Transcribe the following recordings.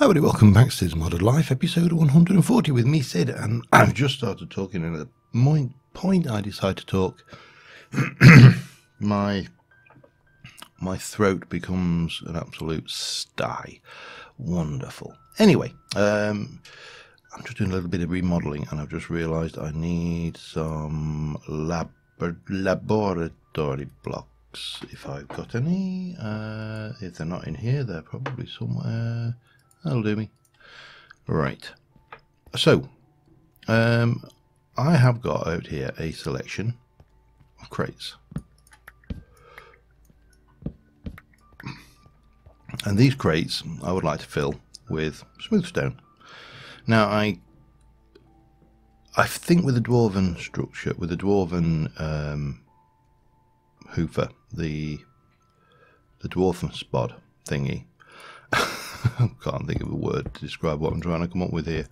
Hello everybody, welcome back to Cids Modded Life, episode 140 with me, Cid, and I've just started talking, and at the point I decide to talk, my throat becomes an absolute sty. Wonderful. Anyway, I'm just doing a little bit of remodelling, and I've just realised I need some laboratory blocks, if I've got any. If they're not in here, they're probably somewhere. That'll do me. Right. So, I have got out here a selection of crates. And these crates I would like to fill with smooth stone. Now, I think with the dwarven structure, with the dwarven hoofer, the dwarven spod thingy, I can't think of a word to describe what I'm trying to come up with here.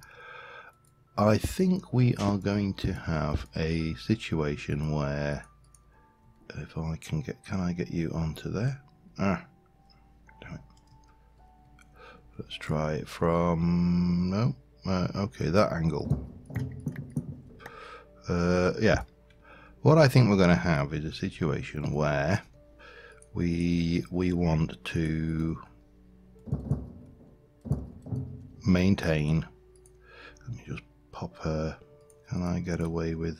I think we are going to have a situation where, if I can I get you onto there? Damn it. Let's try it from, no, okay, that angle. Yeah. What I think we're going to have is a situation where we want to maintain. Let me just pop her. Can I get away with,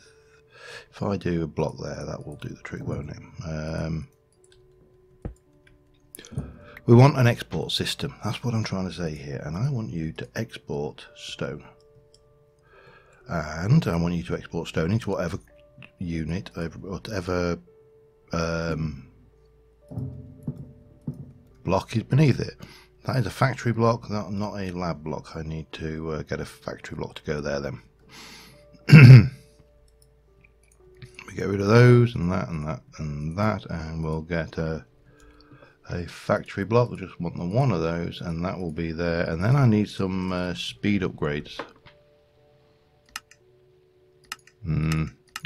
if I do a block there, that will do the trick, won't it? We want an export system. That's what I'm trying to say here, and I want you to export stone, and I want you to export stone into whatever unit, whatever block is beneath it. That is a factory block, not a lab block. I need to get a factory block to go there then. We get rid of those and that and that and that, and we'll get a factory block. I just want the one of those, and that will be there. And then I need some speed upgrades,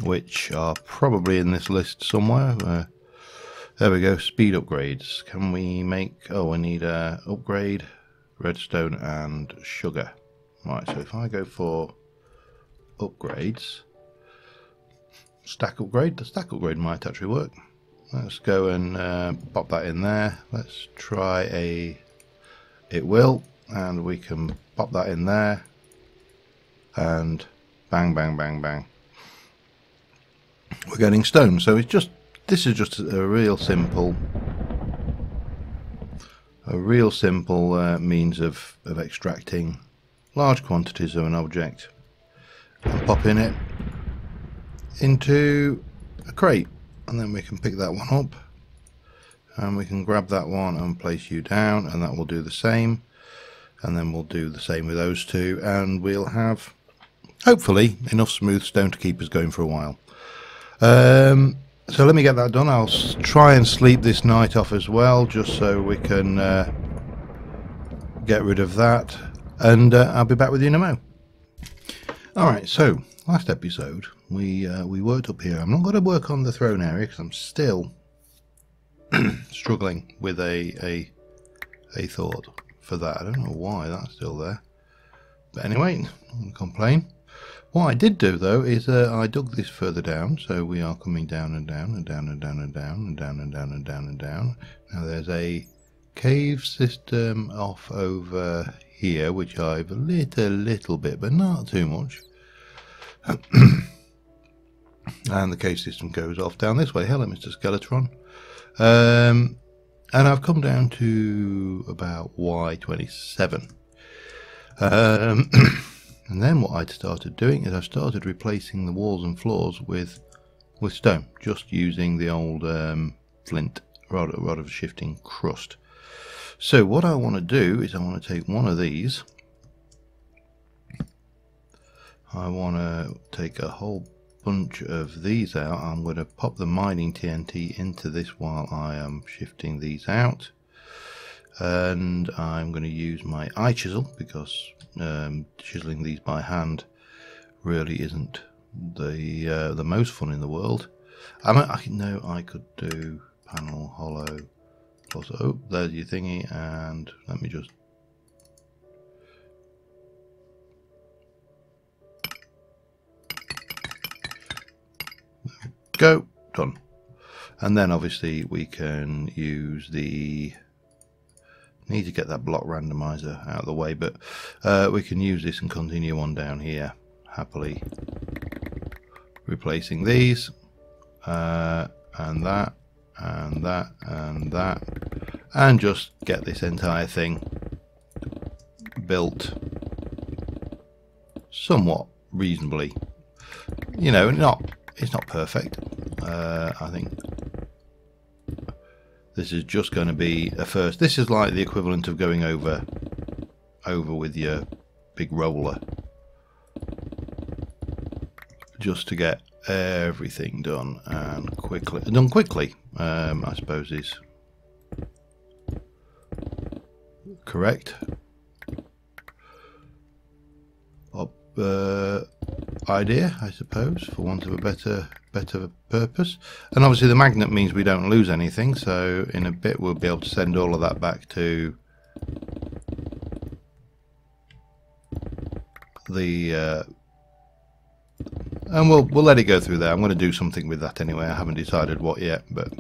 which are probably in this list somewhere. There we go, speed upgrades. Can we make, oh, I need upgrade, redstone and sugar. Right, so if I go for upgrades, stack upgrade, the stack upgrade might actually work. Let's go and pop that in there. Let's try it will, and we can pop that in there, and bang, bang, bang, bang. We're getting stone, so it's just, this is just a real simple means of extracting large quantities of an object and popping it into a crate, and then we can pick that one up and we can grab that one and place you down, and that will do the same, and then we'll do the same with those two, and we'll have hopefully enough smooth stone to keep us going for a while. So let me get that done. I'll try and sleep this night off as well, just so we can get rid of that, and I'll be back with you in a mo. Alright, so last episode we worked up here. I'm not going to work on the throne area because I'm still struggling with a thought for that. I don't know why that's still there, but anyway, I'm not going to complain. What I did do though is I dug this further down, so we are coming down and down and down and down and down and down and down and down and down. Now there's a cave system off over here, which I've lit a little bit, but not too much. And the cave system goes off down this way. Hello, Mr. Skeletron. And I've come down to about Y27. And then what I'd started doing is I started replacing the walls and floors with stone, just using the old flint rod of shifting crust. So what I want to do is I want to take one of these. I want to take a whole bunch of these out. I'm going to pop the mining TNT into this while I am shifting these out. And I'm going to use my eye chisel because chiseling these by hand really isn't the most fun in the world. I know I could do panel hollow plus, oh, there's your thingy, and let me just Go. Done. And then obviously we can use the... Need to get that block randomizer out of the way, but we can use this and continue on down here happily, replacing these and that and that and that, and just get this entire thing built somewhat reasonably. You know, it's not perfect. I think this is just going to be a first. This is like the equivalent of going over with your big roller, just to get everything done and quickly. I suppose is correct. Idea, I suppose, for want of a better purpose. And obviously the magnet means we don't lose anything, so in a bit we'll be able to send all of that back to the and we'll let it go through there. I'm going to do something with that anyway. I haven't decided what yet, but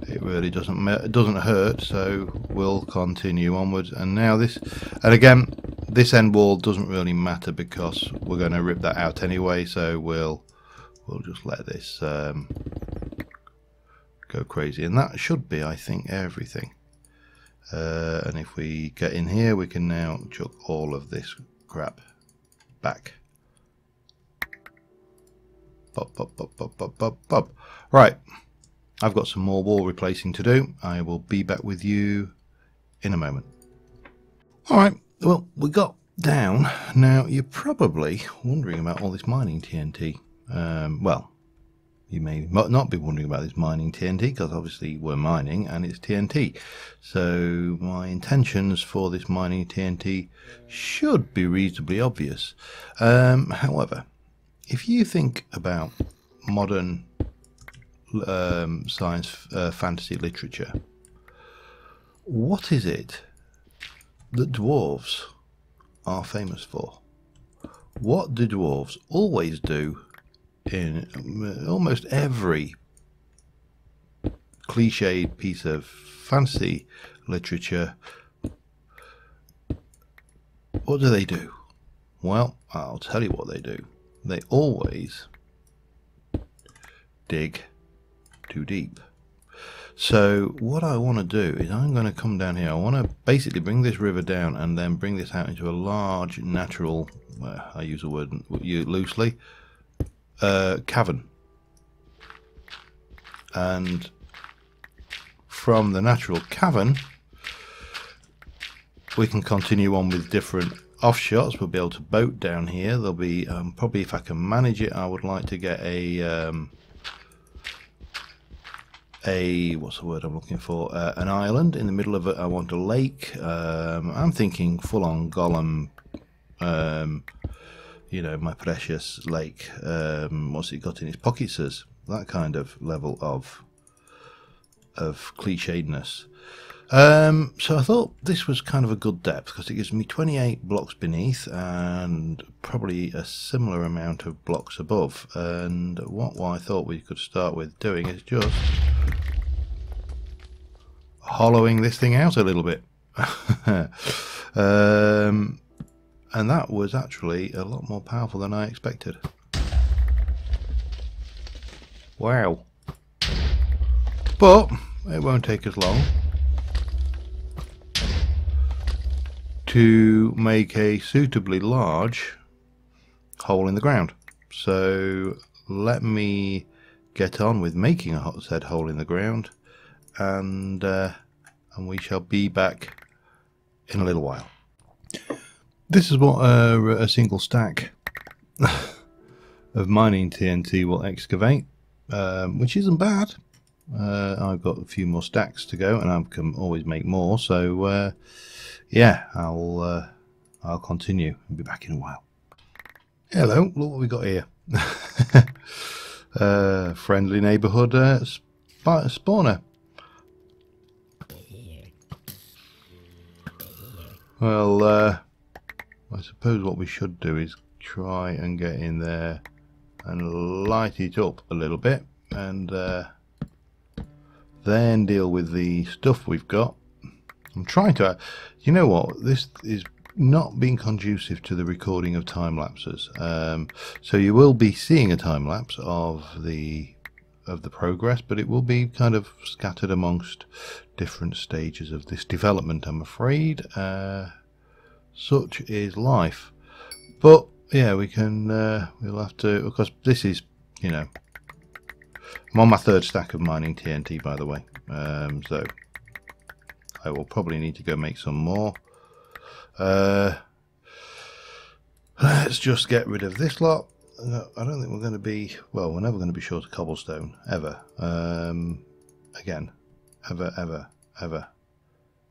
it really doesn't hurt, so we'll continue onwards. And now this, and again, this end wall doesn't really matter because we're going to rip that out anyway, so we'll just let this go crazy. And that should be, I think, everything. And if we get in here, we can now chuck all of this crap back. Pop, pop, pop, pop, pop, pop, pop. Right, I've got some more wall replacing to do. I will be back with you in a moment. Alright, well, we got down. Now, you're probably wondering about all this mining TNT. Well, you may not be wondering about this mining TNT because obviously we're mining and it's TNT. So my intentions for this mining TNT should be reasonably obvious. However, if you think about modern science fantasy literature, what is it that dwarves are famous for? What do dwarves always do in almost every cliched piece of fantasy literature? What do they do? Well, I'll tell you what they do. They always dig too deep. So what I want to do is I'm going to come down here. I want to basically bring this river down and then bring this out into a large natural, I use the word loosely, cavern. And from the natural cavern we can continue on with different offshots. We'll be able to boat down here. There'll be probably, if I can manage it, I would like to get a what's the word I'm looking for, an island in the middle of it. I want a lake. I'm thinking full-on Gollum, you know, my precious lake. What's it got in his pockets? That kind of level of clichédness. So I thought this was kind of a good depth because it gives me 28 blocks beneath and probably a similar amount of blocks above. And what I thought we could start with doing is just hollowing this thing out a little bit. And that was actually a lot more powerful than I expected. Wow. But it won't take us long to make a suitably large hole in the ground. So let me get on with making said hole in the ground, and we shall be back in a little while. This is what a single stack of mining TNT will excavate, which isn't bad. I've got a few more stacks to go, and I can always make more. So yeah, I'll continue and be back in a while. Hello, look what we got here. Friendly neighbourhood spawner. Well, I suppose what we should do is try and get in there and light it up a little bit. and then deal with the stuff we've got. I'm trying to, you know what, this is not being conducive to the recording of time lapses. So you will be seeing a time lapse of the progress, but it will be kind of scattered amongst different stages of this development, I'm afraid. Such is life. But yeah, we can we'll have to, because this is, you know, I'm on my third stack of mining TNT, by the way, so I will probably need to go make some more. Let's just get rid of this lot. I don't think we're going to be, well, we're never going to be short of cobblestone, ever. Again, ever.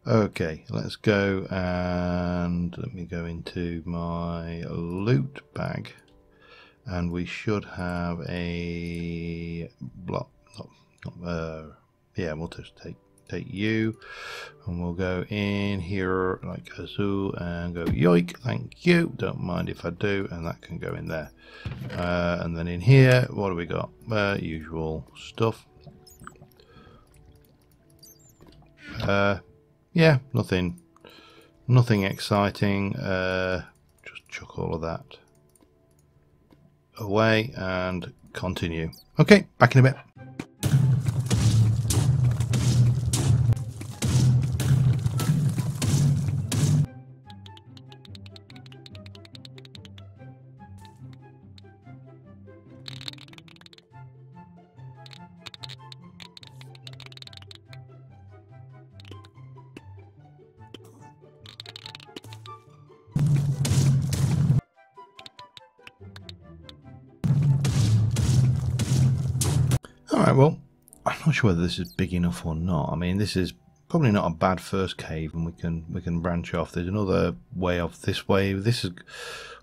Okay, let's go and let me go into my loot bag, and we should have a block. Yeah, we'll just take you, and we'll go in here like so and go yoik, thank you, don't mind if I do, and that can go in there. And then in here, what do we got? Usual stuff. Yeah, nothing exciting. Just chuck all of that away and continue. Okay, back in a bit. Alright, well, I'm not sure whether this is big enough or not. I mean, this is probably not a bad first cave, and we can branch off. There's another way off this way. This is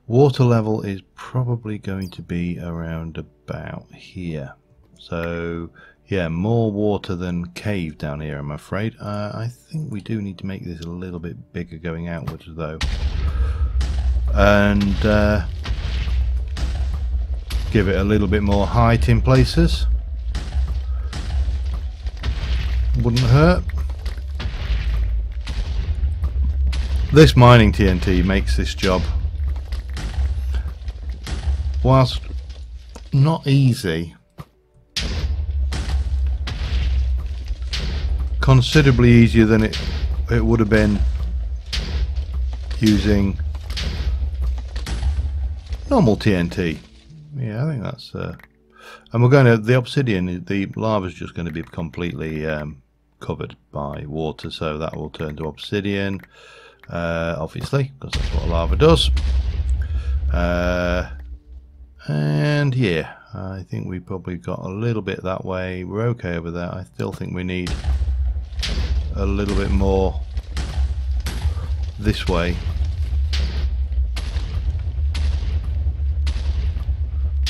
water level is probably going to be around about here. So yeah, more water than cave down here, I'm afraid. I think we do need to make this a little bit bigger going outwards though, and give it a little bit more height in places. Wouldn't hurt. This mining TNT makes this job, whilst not easy, considerably easier than it would have been using normal TNT. Yeah, I think that's and we're going to, the obsidian, the lava is just going to be completely covered by water, so that will turn to obsidian, obviously, because that's what lava does. And yeah, I think we probably got a little bit that way. We're okay over there. I still think we need a little bit more this way.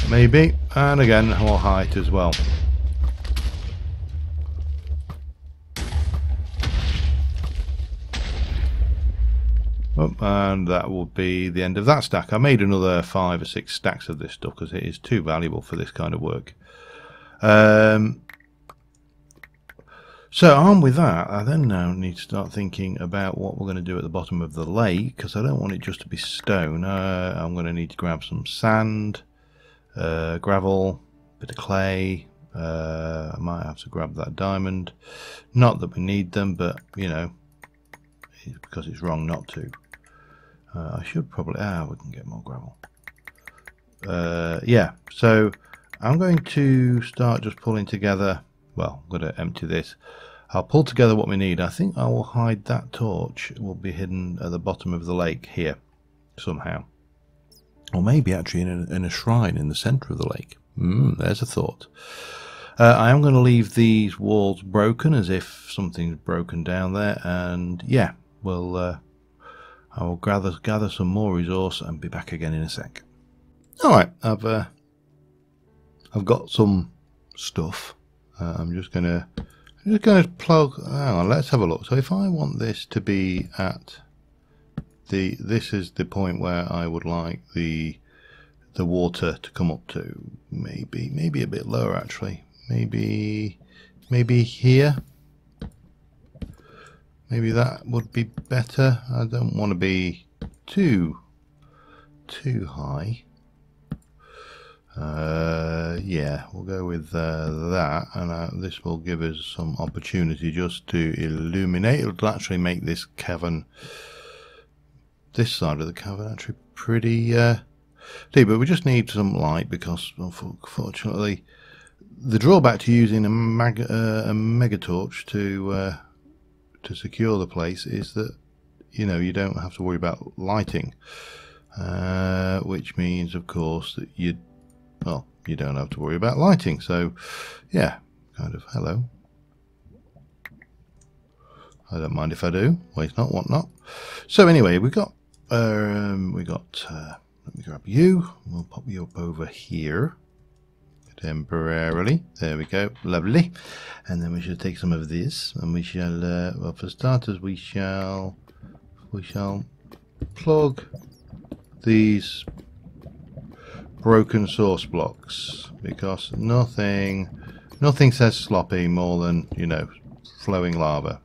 Maybe, and again more height as well. Oh, and that will be the end of that stack. I made another 5 or 6 stacks of this stuff because it is too valuable for this kind of work. So on with that, I then now need to start thinking about what we're going to do at the bottom of the lake, because I don't want it just to be stone. I'm going to need to grab some sand, gravel, bit of clay. I might have to grab that diamond. Not that we need them, but you know, because it's wrong not to. I should probably, we can get more gravel. Yeah, so I'm going to start just pulling together. Well, I'm going to empty this. I'll pull together what we need. I think I will hide that torch. It will be hidden at the bottom of the lake here somehow. Or maybe actually in a shrine in the centre of the lake. There's a thought. I am going to leave these walls broken as if something's broken down there. And yeah, we'll I will gather some more resource and be back again in a sec. Alright, I've got some stuff. I'm just gonna plug. Hang on, let's have a look. So if I want this to be at this is the point where I would like the water to come up to. Maybe a bit lower actually. maybe here. Maybe that would be better. I don't want to be too high. Yeah, we'll go with that, and this will give us some opportunity just to illuminate. It'll actually make this cavern, this side of the cavern, actually pretty deep, but we just need some light because unfortunately the drawback to using a mega torch to secure the place is that, you know, you don't have to worry about lighting, which means of course that you don't have to worry about lighting. So yeah, kind of hello. I don't mind if I do. Wait, not what not. So anyway, we got let me grab you. We'll pop you up over here temporarily. There we go, lovely. And then we should take some of this, and we shall well, for starters we shall plug these broken source blocks, because nothing says sloppy more than, you know, flowing lava.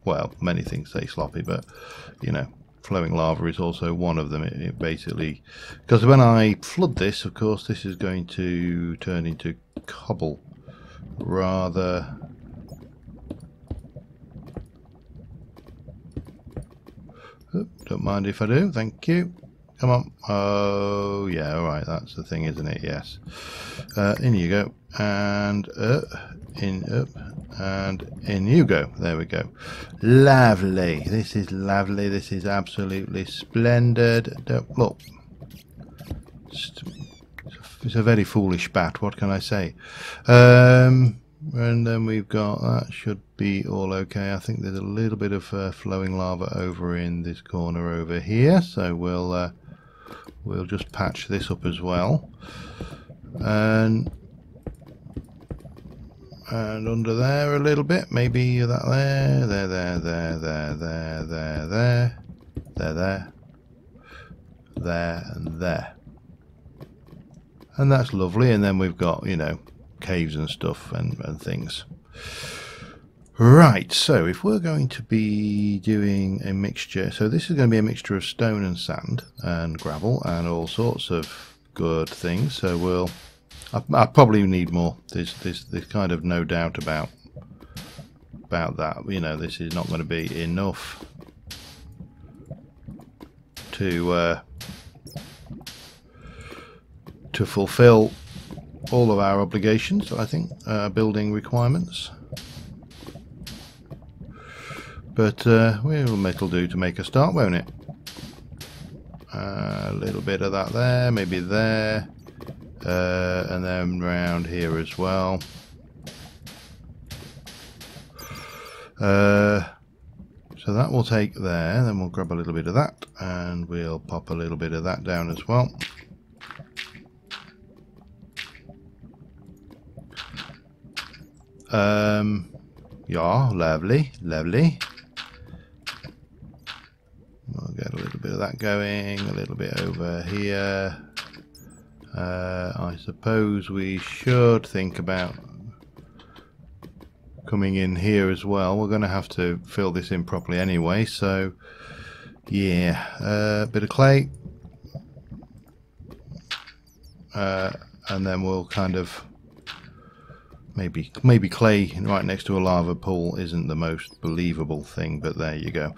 Well, many things say sloppy, but you know, flowing lava is also one of them. It basically, because when I flood this, of course, this is going to turn into cobble rather. Oh, don't mind if I do, thank you. Come on. Oh yeah, alright, that's the thing, isn't it? Yes. In you go, and in up, and in you go. There we go. Lovely. This is lovely. This is absolutely splendid. Look, it's a very foolish bat. What can I say? And then we've got, that should be all okay. I think there's a little bit of flowing lava over in this corner over here, so we'll just patch this up as well. And under there a little bit, maybe that there, and there. And that's lovely. And then we've got, you know, caves and stuff and things. Right, so if we're going to be doing a mixture, so this is going to be a mixture of stone and sand and gravel and all sorts of good things. So I probably need more. There's kind of no doubt about that. You know, this is not going to be enough to fulfill all of our obligations, I think, building requirements. But it'll do to make a start, won't it? A little bit of that there, maybe there, and then round here as well. So that will take there, then we'll grab a little bit of that, and we'll pop a little bit of that down as well. Yeah, lovely, lovely. We'll get a little bit of that going, a little bit over here. I suppose we should think about coming in here as well. We're going to have to fill this in properly anyway, so yeah, a bit of clay, and then we'll kind of maybe clay right next to a lava pool isn't the most believable thing, but there you go.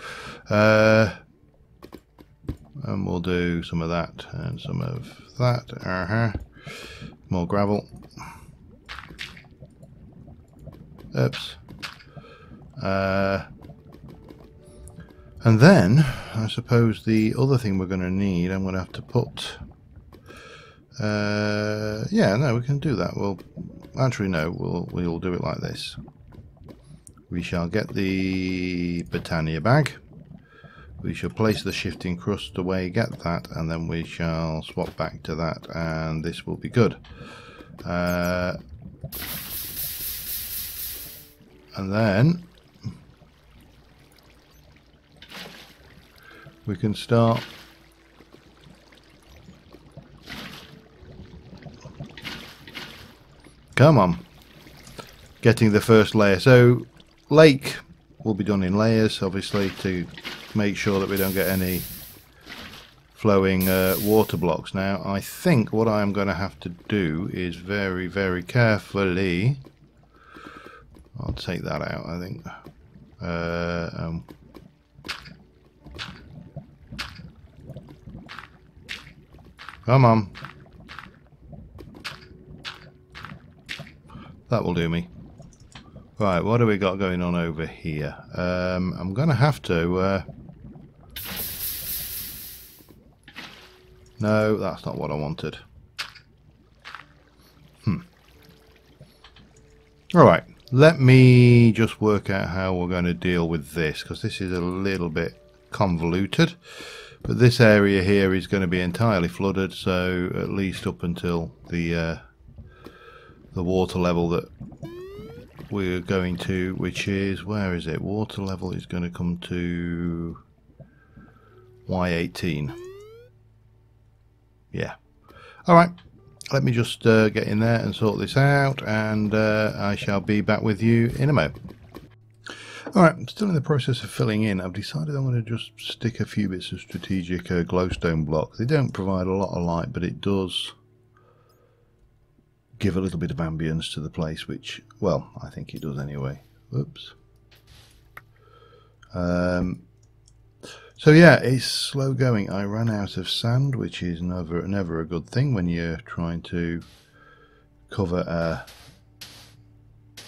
And we'll do some of that and some of that. More gravel. Oops. And then I suppose the other thing we're going to need, I'm going to have to put yeah, no, we can do that. We'll actually no, we'll do it like this. We shall get the Britannia bag. We shall place the shifting crust away, get that, and then we shall swap back to that, and this will be good. And then we can start come on. getting the first layer. So lake will be done in layers, obviously, to make sure that we don't get any flowing water blocks. Now I think what I'm going to have to do is very carefully, I'll take that out, I think. Come on. That will do me. Right, what do we got going on over here? I'm going to have to... No, that's not what I wanted. Alright, let me just work out how we're going to deal with this, because this is a little bit convoluted. But this area here is going to be entirely flooded, so at least up until the water level that we're going to, which is, where is it? Water level is going to come to Y18. Yeah. Alright, let me just get in there and sort this out, and I shall be back with you in a moment. Alright, I'm still in the process of filling in. I've decided I'm going to just stick a few bits of strategic glowstone blocks. They don't provide a lot of light, but it does give a little bit of ambience to the place, which, well, I think it does anyway. Whoops. So yeah, it's slow going. I ran out of sand, which is never a good thing when you're trying to cover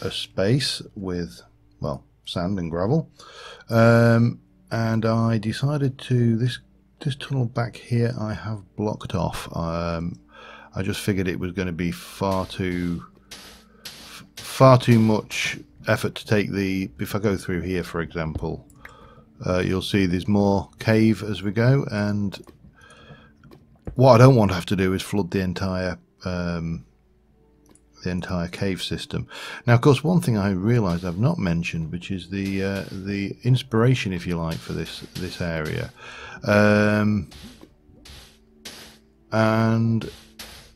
a space with, well, sand and gravel. And I decided to, this tunnel back here I have blocked off. I just figured it was going to be far too much effort to take if I go through here, for example, you'll see there's more cave as we go, and what I don't want to have to do is flood the entire cave system. Now, of course, one thing I realised I've not mentioned, which is the inspiration, if you like, for this area, and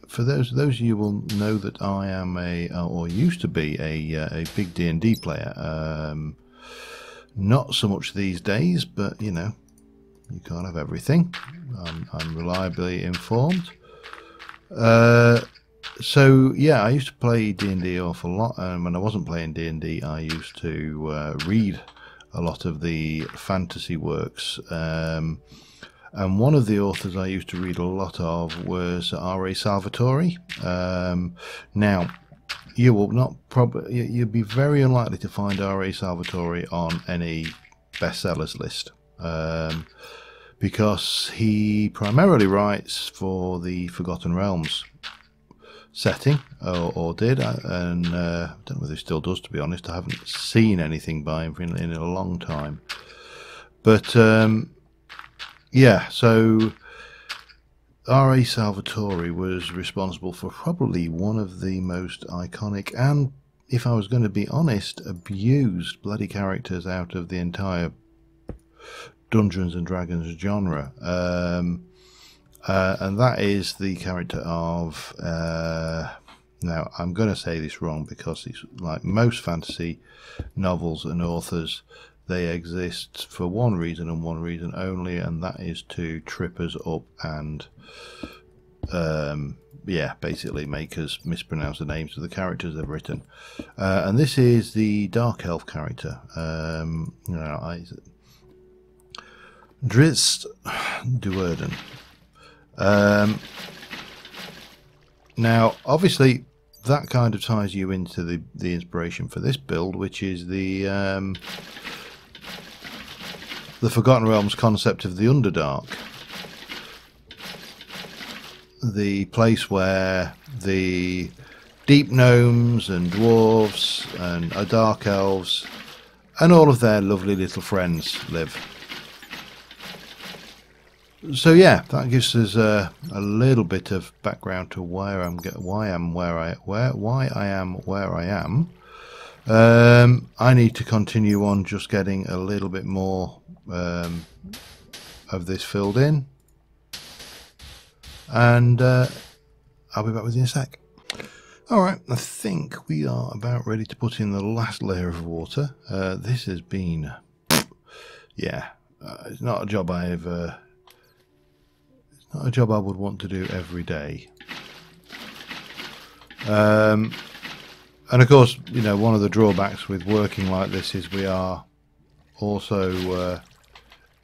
for those of you will know that I am or used to be a big D&D player. Not so much these days, but you know, you can't have everything. I'm reliably informed. So yeah, I used to play D&D an awful lot, and when I wasn't playing D&D, I used to read a lot of the fantasy works. And one of the authors I used to read a lot of was R.A. Salvatore. Now, you will not you'd be very unlikely to find R.A. Salvatore on any bestsellers list, because he primarily writes for the Forgotten Realms setting, or did, and I don't know whether he still does, to be honest. I haven't seen anything by him in a long time. But yeah, so R.A. Salvatore was responsible for probably one of the most iconic and, if I was going to be honest, abused bloody characters out of the entire Dungeons and Dragons genre. And that is the character of, now I'm going to say this wrong because it's like most fantasy novels and authors, they exist for one reason and one reason only, and that is to trip us up and yeah, basically make us mispronounce the names of the characters they've written. And this is the Dark Elf character. Drizzt Duerden. Now, obviously, that kind of ties you into the inspiration for this build, which is the Forgotten Realms concept of the Underdark. The place where the deep gnomes and dwarves and dark elves and all of their lovely little friends live. So yeah, that gives us a little bit of background to why I am where I am. I need to continue on just getting a little bit more of this filled in, and I'll be back with you in a sec. Alright, I think we are about ready to put in the last layer of water. This has been... yeah, it's not a job it's not a job I would want to do every day. And of course, you know, one of the drawbacks with working like this is we are also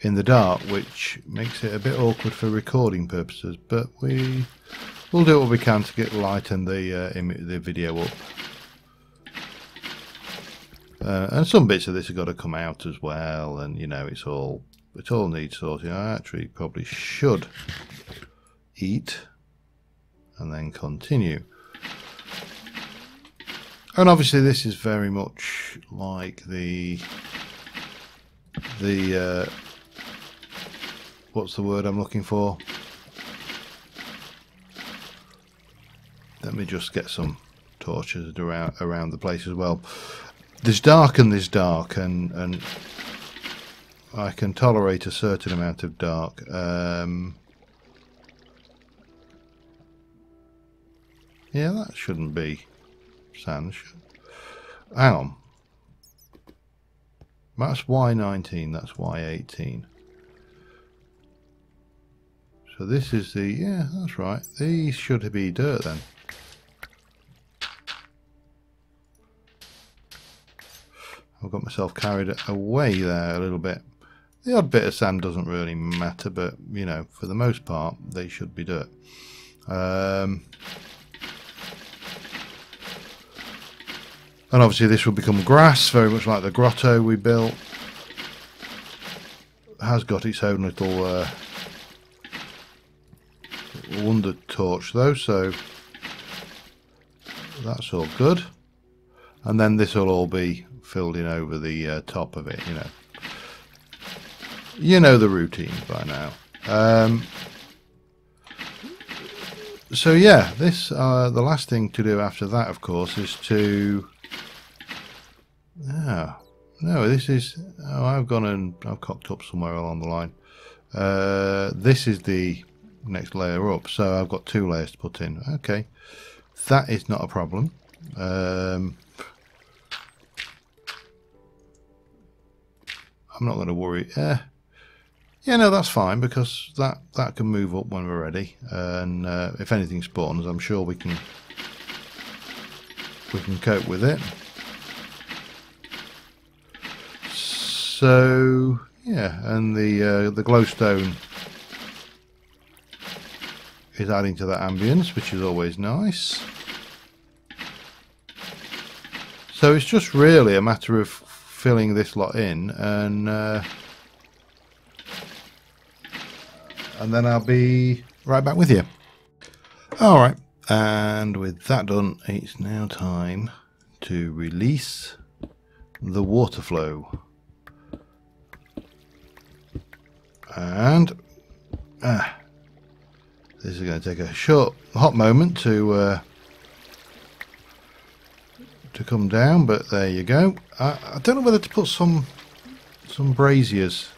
in the dark, which makes it a bit awkward for recording purposes, but we'll do what we can to get light and the video up. And some bits of this have got to come out as well, and you know, it all needs sorting. I actually probably should eat and then continue. And obviously this is very much like the what's the word I'm looking for? Let me just get some torches around the place as well. There's dark and there's dark, and I can tolerate a certain amount of dark. Yeah, that shouldn't be sand. Hang on. That's Y19, that's Y18. So this is the... yeah, that's right. These should be dirt then. I've got myself carried away there a little bit. The odd bit of sand doesn't really matter, but, you know, for the most part, they should be dirt. And obviously this will become grass, very much like the grotto we built. It has got its own little wonder torch though, so that's all good. And then this will all be filled in over the top of it, you know. You know the routine by now. So yeah, this the last thing to do after that, of course, is to... no, this is... oh, I've gone and I've cocked up somewhere along the line. This is the next layer up, so I've got 2 layers to put in. Okay, that is not a problem. I'm not going to worry. Yeah, no, that's fine, because that can move up when we're ready, and if anything spawns, I'm sure we can cope with it. So yeah, and the glowstone is adding to that ambience, which is always nice. So it's just really a matter of filling this lot in, and then I'll be right back with you. Alright, and with that done, it's now time to release the water flow. And this is going to take a hot moment to come down, but there you go. I don't know whether to put some braziers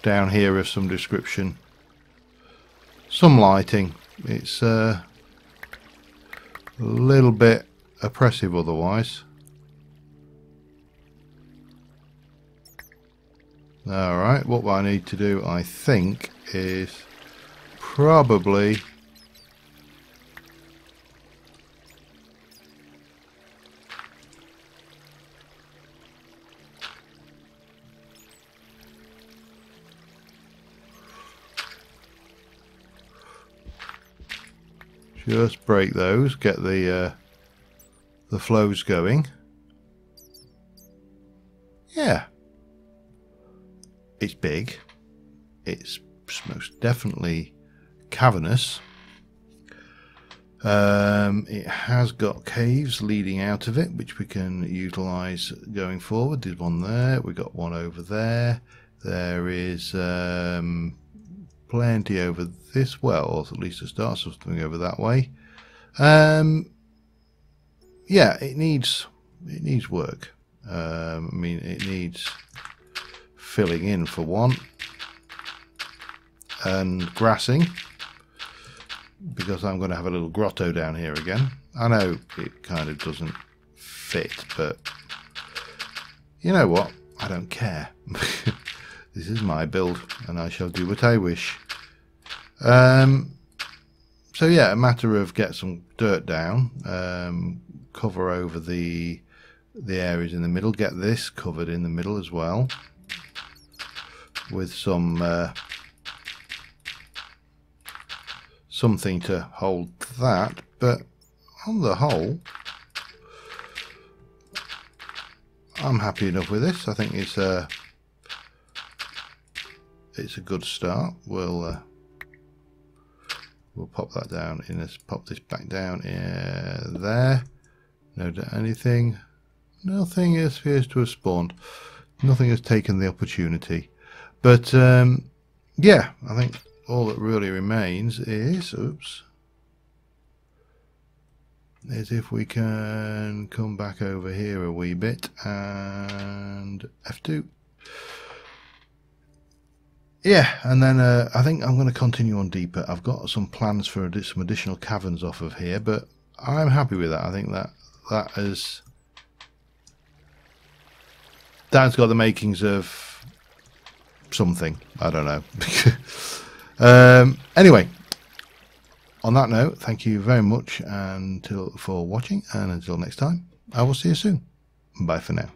down here of some description, some lighting. It's a little bit oppressive otherwise. Alright, what I need to do, I think, is probably just break those, get the flows going. Yeah. It's big. It's most definitely cavernous. It has got caves leading out of it, which we can utilise going forward. There's one there. We got one over there. There is plenty over this. Well, or at least a start something over that way. Yeah, it needs work. I mean, it needs filling in for one, and grassing. because I'm going to have a little grotto down here again. I know it kind of doesn't fit, but you know what? I don't care. This is my build, and I shall do what I wish. So yeah, a matter of get some dirt down, cover over the areas in the middle, get this covered in the middle as well, with some something to hold that. But on the whole, I'm happy enough with this. I think it's a good start. We'll pop that down in this. Pop this back down there. No, anything. Nothing appears to have spawned. Nothing has taken the opportunity. But yeah, I think all that really remains is, is if we can come back over here a wee bit and F2. Yeah, and then I think I'm going to continue on deeper. I've got some plans for some additional caverns off of here, but I'm happy with that. I think that's got the makings of something. I don't know. Anyway, on that note, thank you very much for watching, and until next time, I will see you soon. Bye for now.